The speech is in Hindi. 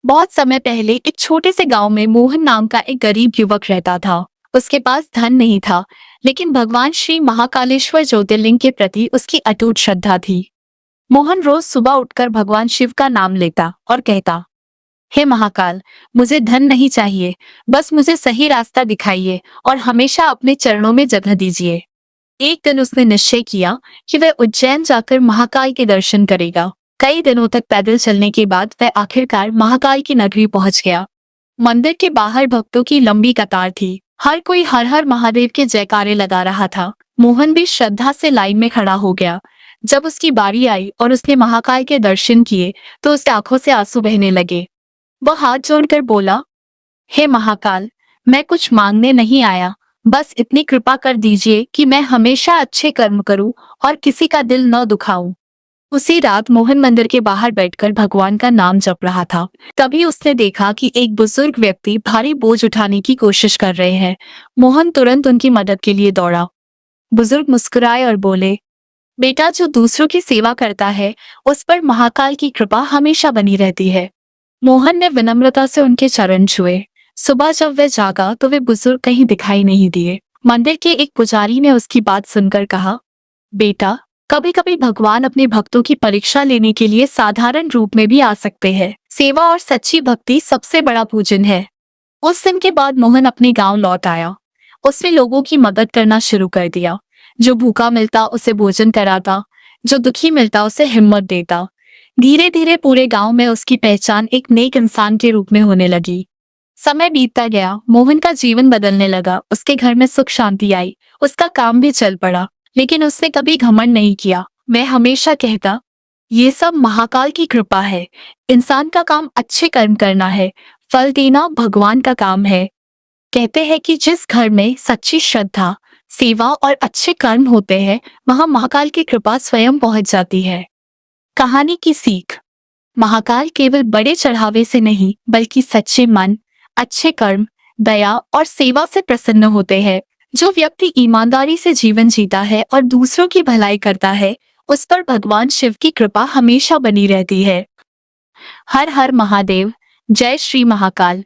बहुत समय पहले एक छोटे से गांव में मोहन नाम का एक गरीब युवक रहता था। उसके पास धन नहीं था, लेकिन भगवान श्री महाकालेश्वर ज्योतिर्लिंग के प्रति उसकी अटूट श्रद्धा थी। मोहन रोज सुबह उठकर भगवान शिव का नाम लेता और कहता, हे महाकाल, मुझे धन नहीं चाहिए, बस मुझे सही रास्ता दिखाइए और हमेशा अपने चरणों में जगह दीजिए। एक दिन उसने निश्चय किया कि वह उज्जैन जाकर महाकाल के दर्शन करेगा। कई दिनों तक पैदल चलने के बाद वह आखिरकार महाकाल की नगरी पहुंच गया। मंदिर के बाहर भक्तों की लंबी कतार थी। हर कोई हर हर महादेव के जयकारे लगा रहा था। मोहन भी श्रद्धा से लाइन में खड़ा हो गया। जब उसकी बारी आई और उसने महाकाल के दर्शन किए तो उसकी आंखों से आंसू बहने लगे। वह हाथ जोड़कर बोला, हे महाकाल, मैं कुछ मांगने नहीं आया, बस इतनी कृपा कर दीजिए कि मैं हमेशा अच्छे कर्म करूं और किसी का दिल न दुखाऊं। उसी रात मोहन मंदिर के बाहर बैठकर भगवान का नाम जप रहा था। तभी उसने देखा कि एक बुजुर्ग व्यक्ति भारी बोझ उठाने की कोशिश कर रहे हैं। मोहन तुरंत उनकी मदद के लिए दौड़ा। बुजुर्ग मुस्कुराए और बोले, बेटा, जो दूसरों की सेवा करता है उस पर महाकाल की कृपा हमेशा बनी रहती है। मोहन ने विनम्रता से उनके चरण छुए। सुबह जब वह जागा तो वे बुजुर्ग कहीं दिखाई नहीं दिए। मंदिर के एक पुजारी ने उसकी बात सुनकर कहा, बेटा, कभी कभी भगवान अपने भक्तों की परीक्षा लेने के लिए साधारण रूप में भी आ सकते हैं। सेवा और सच्ची भक्ति सबसे बड़ा पूजन है। उस दिन के बाद मोहन अपने गांव लौट आया। उसने लोगों की मदद करना शुरू कर दिया। जो भूखा मिलता उसे भोजन कराता, जो दुखी मिलता उसे हिम्मत देता। धीरे धीरे पूरे गांव में उसकी पहचान एक नेक इंसान के रूप में होने लगी। समय बीतता गया, मोहन का जीवन बदलने लगा। उसके घर में सुख शांति आई, उसका काम भी चल पड़ा। लेकिन उसने कभी घमंड नहीं किया। मैं हमेशा कहता, ये सब महाकाल की कृपा है। इंसान का काम अच्छे कर्म करना है, फल देना भगवान का काम है। कहते हैं कि जिस घर में सच्ची श्रद्धा, सेवा और अच्छे कर्म होते हैं, वहां महाकाल की कृपा स्वयं पहुंच जाती है। कहानी की सीख। महाकाल केवल बड़े चढ़ावे से नहीं, बल्कि सच्चे मन, अच्छे कर्म, दया और सेवा से प्रसन्न होते हैं। जो व्यक्ति ईमानदारी से जीवन जीता है और दूसरों की भलाई करता है, उस पर भगवान शिव की कृपा हमेशा बनी रहती है। हर हर महादेव। जय श्री महाकाल।